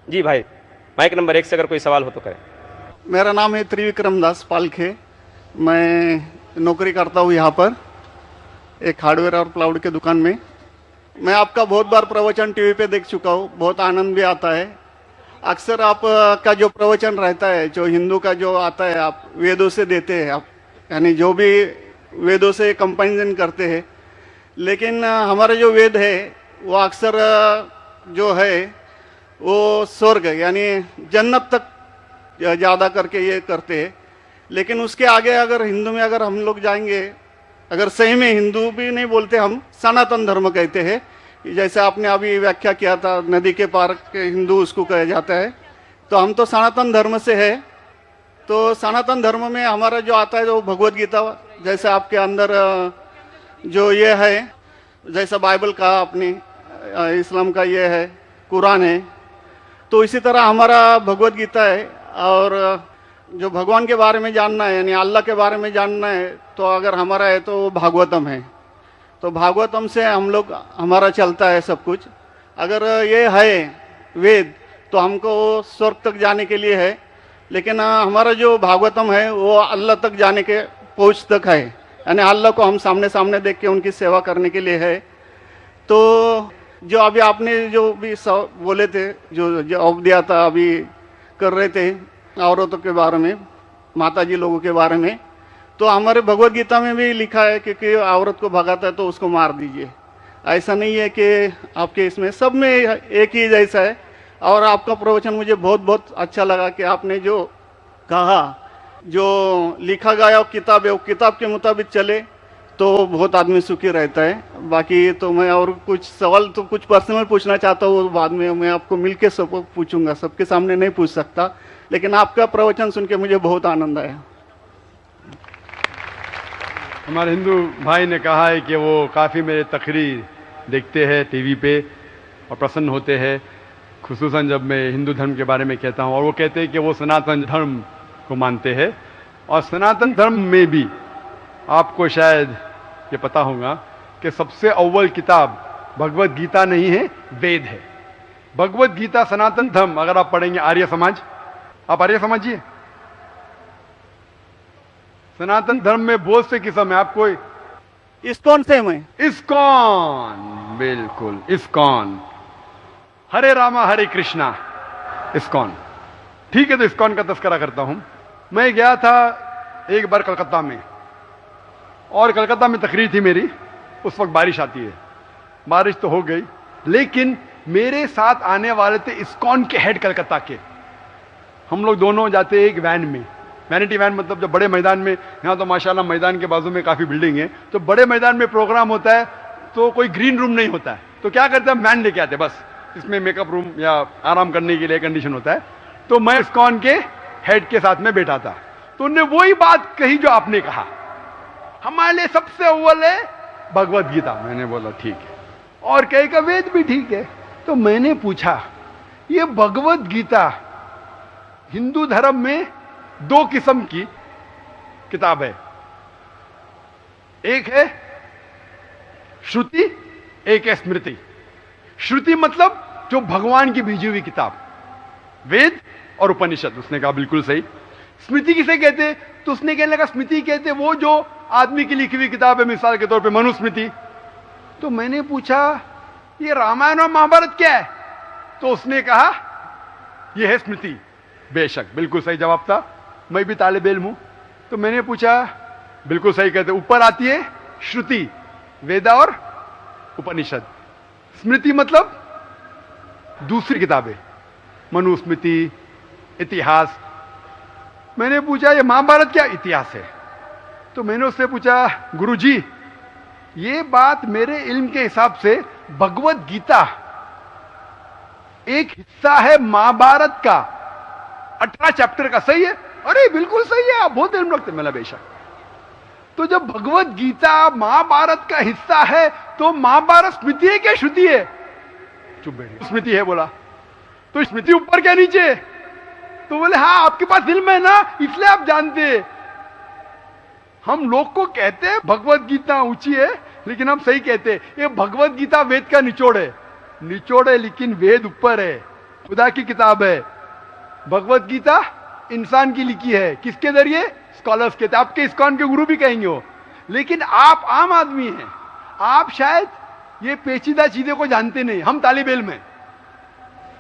जी भाई, mic number 1 से अगर कोई सवाल हो तो करें। मेरा नाम है त्रिविक्रम दास पालखे। मैं नौकरी करता हूँ यहाँ पर एक हार्डवेयर और प्लाउड के दुकान में। मैं आपका बहुत बार प्रवचन टीवी पे देख चुका हूँ, बहुत आनंद भी आता है। अक्सर आप का जो प्रवचन रहता है, जो हिंदू का जो आता है, आप वेदों से देते हैं, आप यानी जो भी वेदों से कंपैरिजन करते हैं। लेकिन हमारे जो वेद है वो अक्सर जो है वो स्वर्ग यानी जन्नत तक ज़्यादा करके ये करते हैं। लेकिन उसके आगे अगर हिंदू में अगर हम लोग जाएंगे, अगर सही में हिंदू भी नहीं बोलते, हम सनातन धर्म कहते हैं। जैसे आपने अभी व्याख्या किया था, नदी के पार के हिंदू उसको कहा जाता है। तो हम तो सनातन धर्म से है। तो सनातन धर्म में हमारा जो आता है जो भगवत गीता, जैसे आपके अंदर जो ये है, जैसा बाइबल का आपने इस्लाम का ये है, कुरान है, तो इसी तरह हमारा भगवत गीता है। और जो भगवान के बारे में जानना है यानी अल्लाह के बारे में जानना है, तो अगर हमारा है तो भागवतम है। तो भागवतम से हम लोग हमारा चलता है सब कुछ। अगर ये है वेद तो हमको स्वर्ग तक जाने के लिए है। लेकिन हमारा जो भागवतम है वो अल्लाह तक जाने के पहुँच तक है, यानी अल्लाह को हम सामने सामने देख के उनकी सेवा करने के लिए है। तो जो अभी आपने जो भी बोले थे, जो जवाब दिया था, अभी कर रहे थे औरतों के बारे में, माताजी लोगों के बारे में, तो हमारे भगवत गीता में भी लिखा है कि औरत को भगाता है तो उसको मार दीजिए। ऐसा नहीं है कि आपके इसमें सब में एक ही जैसा है। और आपका प्रवचन मुझे बहुत बहुत अच्छा लगा कि आपने जो कहा, जो लिखा गया किताब है वो किताब के मुताबिक चले तो बहुत आदमी सुखी रहता है। बाकी तो मैं और कुछ सवाल तो कुछ पर्सनल पूछना चाहता हूँ, बाद में मैं आपको मिलके सब पूछूंगा, सबके सामने नहीं पूछ सकता। लेकिन आपका प्रवचन सुन के मुझे बहुत आनंद आया। हमारे हिंदू भाई ने कहा है कि वो काफ़ी मेरे तकरीर देखते हैं टीवी पे और प्रसन्न होते हैं, खुसूसन जब मैं हिंदू धर्म के बारे में कहता हूँ। और वो कहते हैं कि वो सनातन धर्म को मानते हैं। और सनातन धर्म में भी आपको शायद ये पता होगा कि सबसे अव्वल किताब भगवत गीता नहीं है, वेद है। भगवत गीता सनातन धर्म अगर आप पढ़ेंगे, आर्य समाज, आप आर्य समझिए, सनातन धर्म में बहुत से किस्म है। आपको इस्कॉन से मैं इस्कॉन, बिल्कुल इस्कॉन, हरे रामा हरे कृष्णा, इस्कॉन, ठीक है। तो इस्कॉन का तस्करा करता हूं। मैं गया था एक बार कलकत्ता में, और कलकत्ता में तकरीर थी मेरी। उस वक्त बारिश आती है, बारिश तो हो गई, लेकिन मेरे साथ आने वाले थे इस्कॉन के हेड कलकत्ता के। हम लोग दोनों जाते एक वैन में, वैनिटी वैन, मतलब जब बड़े मैदान में, यहाँ तो माशाल्लाह मैदान के बाजू में काफ़ी बिल्डिंग है, तो बड़े मैदान में प्रोग्राम होता है तो कोई ग्रीन रूम नहीं होता है, तो क्या करते हैं, वैन लेके आते, बस इसमें मेकअप रूम या आराम करने के लिए कंडीशन होता है। तो मैं इस्कॉन के हेड के साथ में बैठा था, तो उन्होंने वही बात कही जो आपने कहा, हमारे लिए सबसे अव्वल है भगवत गीता। मैंने बोला ठीक है, और कहीं का वेद भी ठीक है। तो मैंने पूछा, ये भगवत गीता हिंदू धर्म में दो किस्म की किताब है, एक है श्रुति, एक है स्मृति। श्रुति मतलब जो भगवान की भेजी हुई किताब, वेद और उपनिषद। उसने कहा बिल्कुल सही। स्मृति किसे कहते, तो उसने कहने लगा स्मृति कहते वो जो आदमी की लिखी हुई किताब है, मिसाल के तौर पे मनुस्मृति। तो मैंने पूछा ये रामायण और महाभारत क्या है, तो उसने कहा ये है स्मृति। बेशक बिल्कुल सही जवाब था, मैं भी तालिब इल्म हूं। तो मैंने पूछा, बिल्कुल सही कहते, ऊपर आती है श्रुति, वेदा और उपनिषद। स्मृति मतलब दूसरी किताबें, मनुस्मृति, इतिहास। मैंने पूछा ये महाभारत क्या इतिहास है, तो मैंने उससे पूछा गुरुजी ये बात मेरे इल्म के हिसाब से भगवत गीता एक हिस्सा है महाभारत का, 18 चैप्टर का, सही है? अरे बिल्कुल सही है, आप बहुत इल्म रखते। मैंने बेशक। तो जब भगवत गीता महाभारत का हिस्सा है तो महाभारत स्मृति है क्या श्रुति है? चुप बैठे, स्मृति है बोला। तो स्मृति ऊपर क्या नीचे? तो बोले हाँ आपके पास इल्म है ना, इसलिए आप जानते। हम लोग को कहते हैं भगवत गीता ऊंची है, लेकिन हम सही कहते हैं ये भगवत गीता वेद का निचोड़ है। निचोड़ है लेकिन वेद ऊपर है, खुदा की किताब है। भगवत गीता इंसान की लिखी है, किसके जरिए? स्कॉलर्स के। आपके इस्कॉन के गुरु भी कहेंगे वो। लेकिन आप आम आदमी हैं, आप शायद ये पेचीदा चीजों को जानते नहीं। हम तालिब इल्म हैं,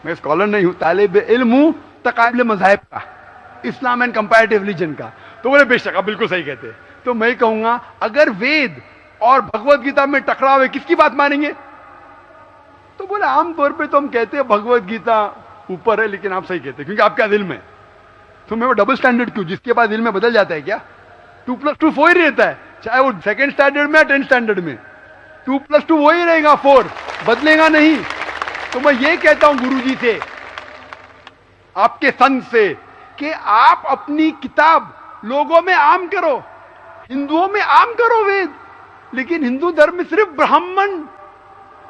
मैं स्कॉलर नहीं हूं, तालिब इल्म हूं तकाबले मज़ाहिब का, इस्लाम एंड कंपैरेटिव रिलीजन का। तो बोले बेशक आप बिल्कुल सही कहते। तो मैं कहूंगा अगर वेद और भगवत गीता में टकराव है, किसकी बात मानेंगे? तो बोले आमतौर पे तो हम कहते हैं भगवत गीता ऊपर है, लेकिन आप सही कहते हैं क्योंकि आपके दिल में। तो मैं वो डबल स्टैंडर्ड क्यों? जिसके बाद दिल में बदल जाता है क्या? 2+2 4 ही रहता है, चाहे वो सेकंड स्टैंडर्ड में या 10th स्टैंडर्ड में। 2+2 वही रहेगा, 4 बदलेगा नहीं। तो मैं ये कहता हूं गुरुजी से, आपके संत से, कि आप अपनी किताब लोगों में आम करो, हिंदुओं में आम करो वेद। लेकिन हिंदू धर्म में सिर्फ ब्राह्मण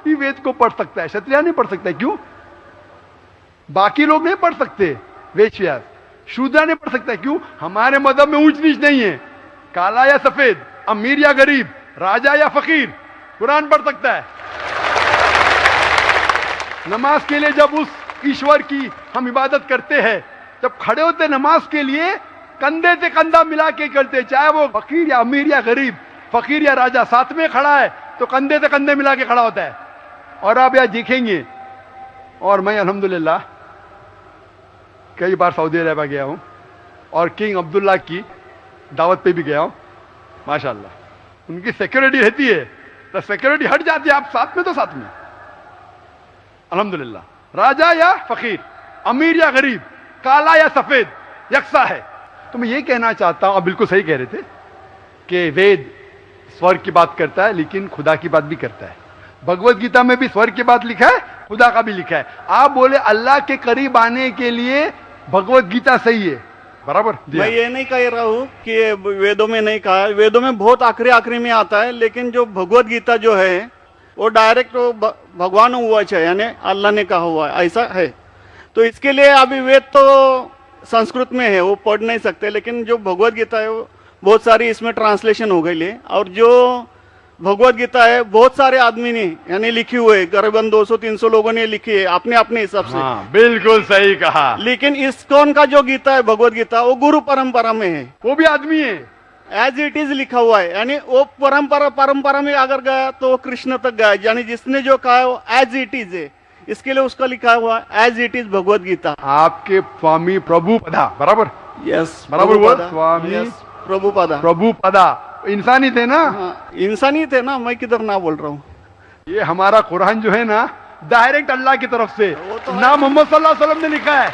ही वेद को पढ़ सकता है, क्षत्रिय नहीं पढ़ सकता है। क्यों? बाकी लोग नहीं पढ़ सकते, वेद व्यास शूद्र नहीं पढ़ सकता है। क्यों? हमारे मजहब में ऊंच नीच नहीं है, काला या सफेद, अमीर या गरीब, राजा या फकीर, कुरान पढ़ सकता है। नमाज के लिए जब उस ईश्वर की हम इबादत करते हैं, जब खड़े होते नमाज के लिए, कंधे से कंधा मिला के करते, चाहे वो फकीर या अमीर या गरीब, फकीर या राजा साथ में खड़ा है तो कंधे से कंधे मिला के खड़ा होता है। और आप यहां देखेंगे, और मैं अल्हम्दुलिल्लाह कई बार सऊदी अरब गया हूं और किंग अब्दुल्ला की दावत पे भी गया हूं, माशाल्लाह उनकी सिक्योरिटी रहती है, तो सिक्योरिटी हट जाती है, आप साथ में तो साथ में अल्हम्दुलिल्लाह। राजा या फकीर, अमीर या गरीब, काला या सफेद, यकसा है। तो मैं ये कहना चाहता हूं, आप बिल्कुल सही कह रहे थे कि वेद स्वर्ग की बात करता है लेकिन खुदा की बात भी करता है। भगवत गीता में भी स्वर्ग की बात लिखा है, खुदा का भी लिखा है। आप बोले अल्लाह के करीब आने के लिए भगवत गीता सही है, बराबर? मैं ये नहीं कह रहा हूँ कि ये वेदों में नहीं कहा है, वेदों में बहुत आखिरी में आता है। लेकिन जो भगवत गीता जो है वो डायरेक्ट भगवान हुआ है, यानी अल्लाह ने कहा हुआ है, ऐसा है। तो इसके लिए अभी वेद तो संस्कृत में है, वो पढ़ नहीं सकते। लेकिन जो भगवत गीता है वो बहुत सारी इसमें ट्रांसलेशन हो गई है। और जो भगवत गीता है बहुत सारे आदमी ने यानी लिखी हुई है, करीबन 200-300 लोगों ने लिखी है अपने अपने हिसाब से। हाँ, बिल्कुल सही कहा। लेकिन इस्कॉन का जो गीता है भगवत गीता, वो गुरु परंपरा में है, वो भी आदमी है, एज इट इज लिखा हुआ है। यानी वो परंपरा में अगर गया तो वो कृष्ण तक गया, यानी जिसने जो कहा है वो एज इट इज है, इसके लिए उसका लिखा हुआ as it is Bhagavad Gita. आपके स्वामी प्रभुपदा, बराबर? यस, बराबर हुआ, स्वामी प्रभुपदा। प्रभुपदा इंसानी थे ना? हाँ, इंसानी थे ना, मैं किधर ना बोल रहा हूँ। ये हमारा कुरान जो है ना, डायरेक्ट अल्लाह की तरफ से तो ना मोहम्मद सल्लल्लाहु अलैहि वसल्लम ने लिखा है।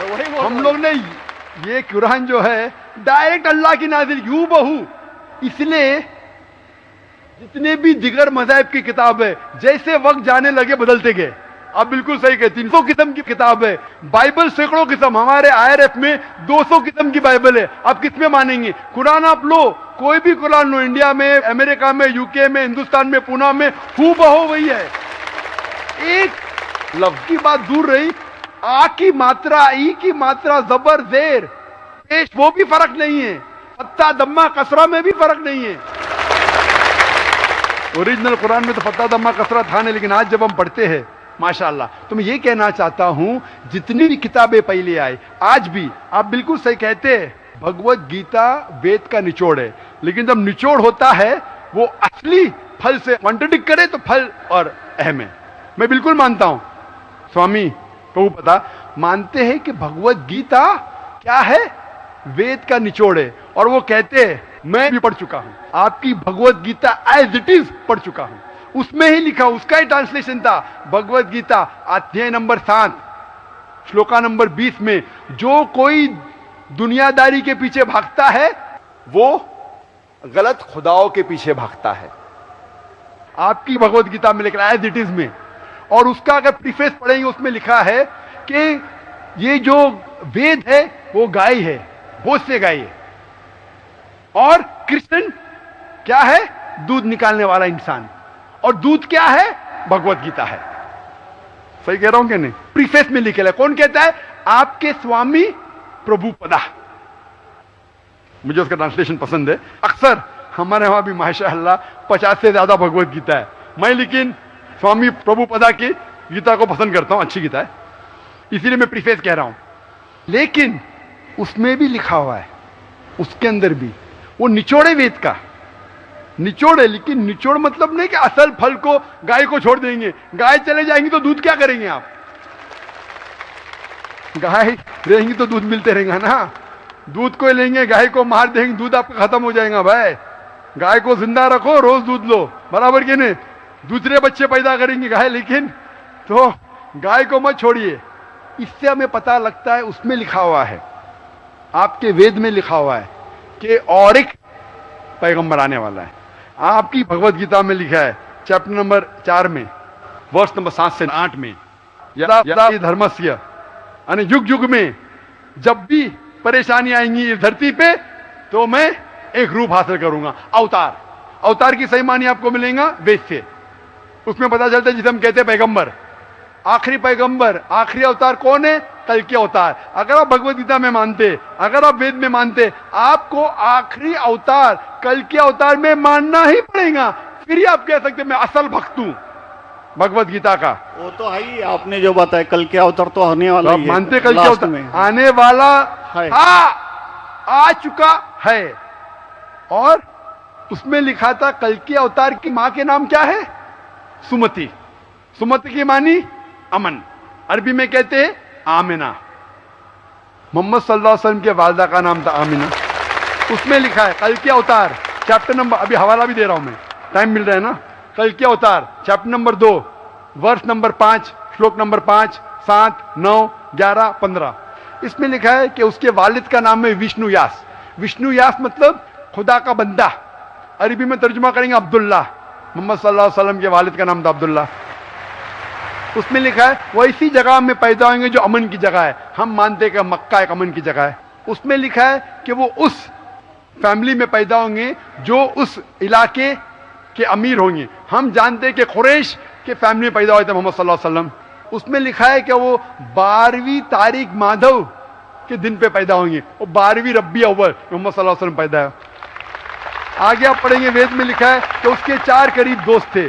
वही हम लोग ने ये कुरान जो है डायरेक्ट अल्लाह की नाजिल यूं बहू। इसलिए जितने भी दिगर मज़ाहिब की किताब है, जैसे वक्त जाने लगे बदलते गए। आप बिल्कुल सही कहते, 300 किस्म की किताब है, बाइबल सैकड़ों किस्म, हमारे IRF में 200 किस्म की बाइबल है। आप किस में मानेंगे? कुरान आप लो, कोई भी कुरान लो, इंडिया में, अमेरिका में, यूके में, हिंदुस्तान में, पूना में, हूबहू वही है। एक लफ्ज की बात दूर रही, आ की मात्रा, ई की मात्रा, जबर जेर पेश, वो भी फर्क नहीं है, फत्ता दम्मा कसरा में भी फर्क नहीं है। ओरिजिनल कुरान में तो फत्ता दम्मा कसरा था नहीं, लेकिन आज जब हम पढ़ते हैं माशाअल्लाह। तो मैं ये कहना चाहता हूं, जितनी भी किताबें पहले आई, आज भी आप बिल्कुल सही कहते हैं, भगवत गीता वेद का निचोड़ है। लेकिन जब निचोड़ होता है वो असली फल से कॉन्ट्रडिक्ट करे तो फल और अहम है। मैं बिल्कुल मानता हूं, स्वामी प्रभुपदा मानते हैं कि भगवत गीता क्या है? वेद का निचोड़ है। और वो कहते हैं, मैं भी पढ़ चुका हूं, आपकी Bhagavad Gita as it is पढ़ चुका हूं, उसमें ही लिखा, उसका ही ट्रांसलेशन था। भगवत गीता अध्याय नंबर 7 श्लोका नंबर 20 में, जो कोई दुनियादारी के पीछे भागता है वो गलत खुदाओं के पीछे भागता है। आपकी भगवत गीता में लिखा है एज इट इज में। और उसका अगर प्रीफेस पढ़ेंगे, उसमें लिखा है कि ये जो वेद है वो गाय है, भोज से गाय है, और कृष्ण क्या है? दूध निकालने वाला इंसान। और दूध क्या है? भगवत गीता है। सही कह रहा हूं कि नहीं? प्रीफेस में लिखे है। कौन कहता है? आपके स्वामी प्रभुपदा। मुझे उसका ट्रांसलेशन पसंद है। अक्सर हमारे वहां भी माशाअल्लाह 50 से ज्यादा भगवत गीता है। मैं लेकिन स्वामी प्रभुपदा की गीता को पसंद करता हूं, अच्छी गीता है। इसीलिए मैं प्रीफेस कह रहा हूं। लेकिन उसमें भी लिखा हुआ है, उसके अंदर भी वो निचोड़े वेद का निचोड़ है। लेकिन निचोड़ मतलब नहीं कि असल फल को गाय को छोड़ देंगे, गाय चले जाएंगी तो दूध क्या करेंगे आप? गाय रहेंगी तो दूध मिलते रहेगा ना। दूध को लेंगे, गाय को मार देंगे, दूध आपका खत्म हो जाएगा भाई। गाय को जिंदा रखो, रोज दूध लो, बराबर के नहीं? दूसरे बच्चे पैदा करेंगे गाय, लेकिन तो गाय को मत छोड़िए। इससे हमें पता लगता है, उसमें लिखा हुआ है, आपके वेद में लिखा हुआ है कि और एक पैगंबर आने वाला है। आपकी भगवत गीता में लिखा है चैप्टर नंबर 4 में वर्ष नंबर 7 से 8 में, यदा यदा धर्मस्य, यानी युग युग में जब भी परेशानी आएंगी इस धरती पे तो मैं एक रूप हासिल करूंगा, अवतार। अवतार की सही मानी आपको मिलेगा वेद से। उसमें पता चलता है जिसे हम कहते हैं पैगंबर, आखिरी पैगंबर, आखिरी अवतार कौन है? कल के अवतार। अगर आप भगवत गीता में मानते, अगर आप वेद में मानते, आपको आखिरी अवतार कल के अवतार में मानना ही पड़ेगा, फिर ही आप कह सकते मैं असल भक्त हूं भगवत गीता का। वो तो है ही, आपने जो बताया कल के अवतार तो आने वाला तो ही आप है, मानते कल के लास्ट अवतार में आने वाला है। आ चुका है। और उसमें लिखा था कल के अवतार की मां के नाम क्या है? सुमति। सुमति की मानी अमन, अरबी में कहते हैं आमिना। मोहम्मद सल्लल्लाहु अलैहि वसल्लम के वालदा का नाम था आमिना। उसमें लिखा है कल के अवतार, चैप्टर नंबर, अभी हवाला भी दे रहा हूं मैं, टाइम मिल रहा है ना। कल के अवतार चैप्टर नंबर 2 वर्ष नंबर 5 श्लोक नंबर 5, 7, 9, 11, 15। इसमें लिखा है कि उसके वालिद का नाम है विष्णु यास। विष्णु यास मतलब खुदा का बंदा, अरबी में तर्जुमा करेंगे अब्दुल्ला। मोहम्मद सल्लल्लाहु अलैहि वसल्लम के वालिद का नाम था अब्दुल्ला। उसमें लिखा है वो इसी जगह में पैदा होंगे जो अमन की जगह है। हम मानते हैं कि मक्का एक अमन की जगह है। उसमें लिखा है कि वो उस फैमिली में पैदा होंगे जो उस इलाके के अमीर होंगे। हम जानते हैं कि कुरैश के फैमिली में पैदा हुए थे मोहम्मद सल्लल्लाहु अलैहि वसल्लम। उसमें लिखा है कि वो 12वीं तारीख माधव के दिन पे पैदा होंगे, वो 12वीं रब्बी अव्वल मोहम्मद सल्लल्लाहु अलैहि वसल्लम पैदा है। आगे आप पढ़ेंगे वेद में लिखा है कि उसके 4 करीब दोस्त थे,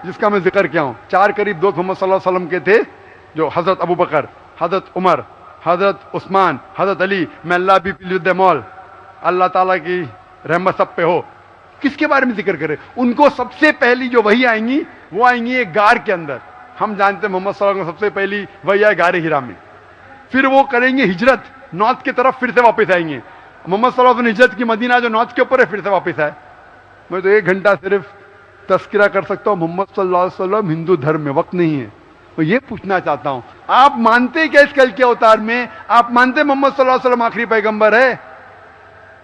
जिसका मैं जिक्र किया हूं। 4 करीब दोस्त मोहम्मद सल्लल्लाहु अलैहि वसल्लम के थे, जो हजरत अबू बकर, हजरत उमर, हजरत उस्मान, हजरत अली। मैं अल्लाह भी मौल, अल्लाह ताला की रहमत सब पे हो। किसके बारे में जिक्र करें? उनको सबसे पहली जो वही आएंगी वो आएंगी एक गार के अंदर। हम जानते हैं मोहम्मद सल्लल्लाहु अलैहि वसल्लम सबसे पहली वही आए गारे हिरा में। फिर वो करेंगे हिजरत नॉर्थ की तरफ, फिर से वापस आएंगे। मोहम्मद सल्लल्लाहु अलैहि वसल्लम हिजरत की मदीना जो नॉर्थ के ऊपर है, फिर से वापस आए। मैं तो 1 घंटा सिर्फ तस्करा कर सकता हूं मोहम्मद सल्लल्लाहु अलैहि वसल्लम हिंदू धर्म में, वक्त नहीं है। मैं ये पूछना चाहता हूं, आप मानते क्या इस कल के अवतार में? आप मानते मोहम्मद सल्लल्लाहु अलैहि वसल्लम आखिरी पैगंबर है?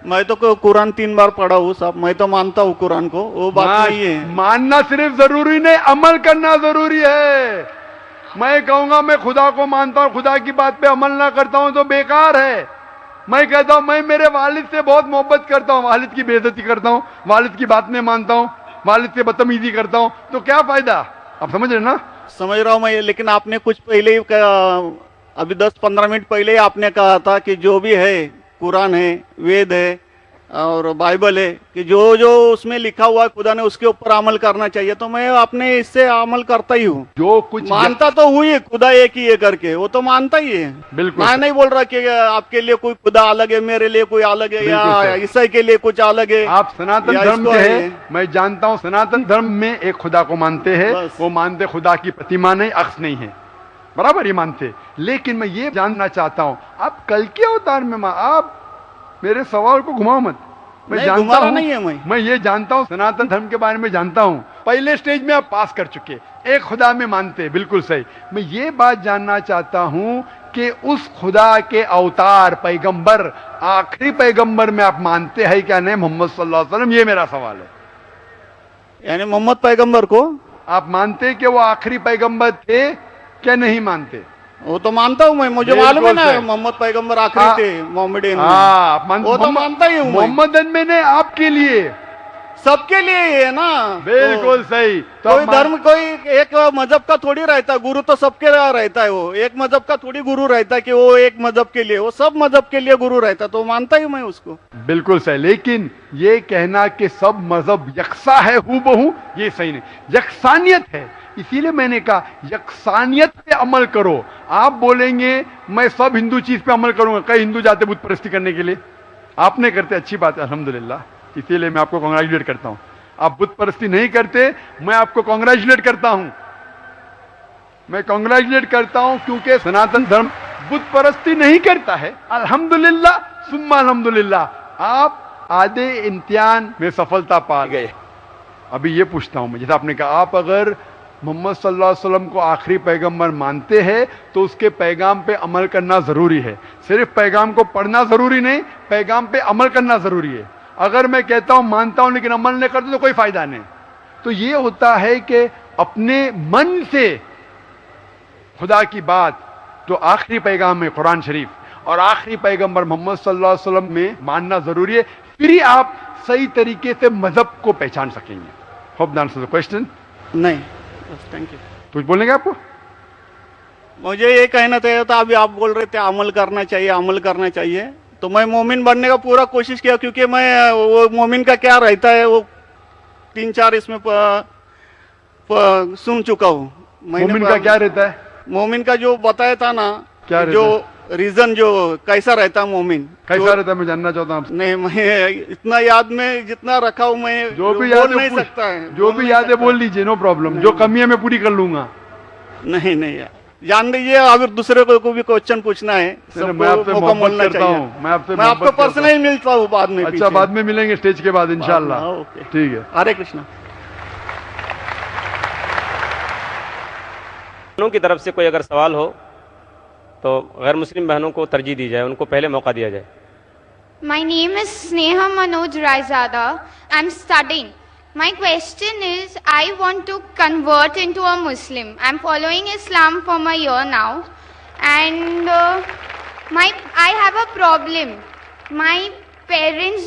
मैं तो कुरान 3 बार पढ़ा हूँ साहब, मैं तो मानता हूँ कुरान को, वो बात नहीं है। मानना सिर्फ जरूरी नहीं, अमल करना जरूरी है। मैं कहूंगा मैं खुदा को मानता हूं, खुदा की बात पे अमल ना करता हूं तो बेकार है। मैं कहता हूं मैं मेरे वालिद से बहुत मोहब्बत करता हूं, वालिद की बेइज्जती करता हूं, वालिद की बात नहीं मानता हूं, वालिद से बदतमीजी करता हूं, तो क्या फायदा? आप समझ रहे ना? समझ रहा हूँ मैं, लेकिन आपने कुछ पहले ही अभी 10-15 मिनट पहले ही आपने कहा था कि जो भी है कुरान है, वेद है और बाइबल है, कि जो जो उसमें लिखा हुआ है खुदा ने उसके ऊपर अमल करना चाहिए। तो मैं अपने इससे अमल करता ही हूँ, जो कुछ मानता तो हुई खुदा एक ही है करके, वो तो मानता ही है। बिल्कुल, मैं नहीं बोल रहा कि आपके लिए कोई खुदा अलग है, मेरे लिए कोई अलग है, या ईसाई के लिए कुछ अलग है। आप सनातन धर्म के हैं, मैं जानता हूँ सनातन धर्म में एक खुदा को मानते हैं। वो मानते खुदा की प्रतिमा नहीं, अक्स नहीं है, बराबर ये मानते। लेकिन मैं ये जानना चाहता हूँ आप कल के अवतार में आप मेरे सवाल को घुमाओ मत। मैं जानता हूं, नहीं है मैं ये जानता हूं सनातन धर्म के बारे में जानता हूं। पहले स्टेज में आप पास कर चुके, एक खुदा में मानते, बिल्कुल सही। मैं ये बात जानना चाहता हूं कि उस खुदा के अवतार पैगंबर, आखिरी पैगंबर में आप मानते हैं क्या नहीं मोहम्मद सल्लल्लाहु अलैहि वसल्लम? ये मेरा सवाल है। यानी मोहम्मद पैगंबर को आप मानते कि वो आखिरी पैगंबर थे क्या नहीं मानते? वो तो मानता हूँ मैं, मुझे मालूम है ना मोहम्मद पैगंबर आखिरी थे मोहम्मदन में। वो तो मानता ही हूँ मोहम्मदन में ने आपके लिए, सबके लिए है ना। बिल्कुल सही। तो कोई धर्म, कोई एक मजहब का थोड़ी रहता है गुरु, तो सबके रहता है। वो एक मजहब का थोड़ी गुरु रहता है कि वो एक मजहब के लिए, वो सब मजहब के लिए गुरु रहता है। तो मानता ही मैं उसको, बिल्कुल सही। लेकिन ये कहना कि सब मजहब यकसा है हूबहू, ये सही नहीं। यकसानियत है, इसीलिए मैंने कहा यकसानियत पे अमल करो। आप बोलेंगे मैं सब हिंदू चीज पे अमल करूंगा, कई हिंदू जाते बुत परस्ती करने के लिए, आपने करते, अच्छी बात है अल्हम्दुलिल्लाह, इसीलिए मैं आपको कांग्रेचुलेट करता हूं। आप बुत परस्ती नहीं करते, मैं आपको कांग्रेचुलेट करता हूं, मैं कांग्रेचुलेट करता हूं, क्योंकि सनातन धर्म बुत परस्ती नहीं करता है। अल्हम्दुलिल्लाह सुम्मा अल्हम्दुलिल्लाह आप आधे इम्तिहान में सफलता पा गए। अभी ये पूछता हूं मैं, जैसे आपने कहा आप अगर मोहम्मद सल्लल्लाहु अलैहि वसल्लम को आखिरी पैगंबर मानते हैं तो उसके पैगाम पे अमल करना जरूरी है। सिर्फ पैगाम को पढ़ना जरूरी नहीं, पैगाम पे अमल करना जरूरी है। अगर मैं कहता हूं मानता हूं लेकिन अमल नहीं करता तो कोई फायदा नहीं। तो ये होता है कि अपने मन से खुदा की बात जो आखिरी पैगाम है कुरान शरीफ और आखिरी पैगंबर मोहम्मद सल्लल्लाहु अलैहि वसल्लम में मानना जरूरी है, फिर ही आप सही तरीके से मजहब को पहचान सकेंगे। Hope that answers the question. नहीं, थैंक यू। कुछ बोलेंगे आपको? मुझे ये कहना चाहिए था, अभी आप बोल रहे थे अमल करना चाहिए, अमल करना चाहिए, तो मैं मोमिन बनने का पूरा कोशिश किया, क्योंकि मैं वो मोमिन का क्या रहता है वो 3-4 इसमें सुन चुका हूँ। मोमिन का क्या रहता है? मोमिन का जो बताया था ना, क्या जो रीजन जो कैसा रहता है मोमिन, कैसा रहता है मैं जानना चाहता हूँ। नहीं, मैं इतना याद में जितना रखा हूँ मैं जो भी याद नहीं सकता है, जो भी याद है बोल लीजिए, नो प्रॉब्लम। जो कमी है मैं पूरी कर लूंगा। नहीं नहीं, जान लीजिए, अगर दूसरे को भी क्वेश्चन पूछना है मैं आपसे मोहब्बत करता हूँ, मैं आपको पर्सनली मिलता हूँ बाद में। अच्छा, बाद में मिलेंगे स्टेज के बाद इंशाल्लाह। ओके, ठीक है। हरे कृष्णा। बहनों की तरफ से कोई अगर सवाल हो तो गैर मुस्लिम बहनों को तरजीह दी जाए, उनको पहले मौका दिया जाए। My name is Sneha Manoj Raizada. I'm studying. My question is, I want to convert into a Muslim. I'm following Islam for a year now, and I have a problem. My parents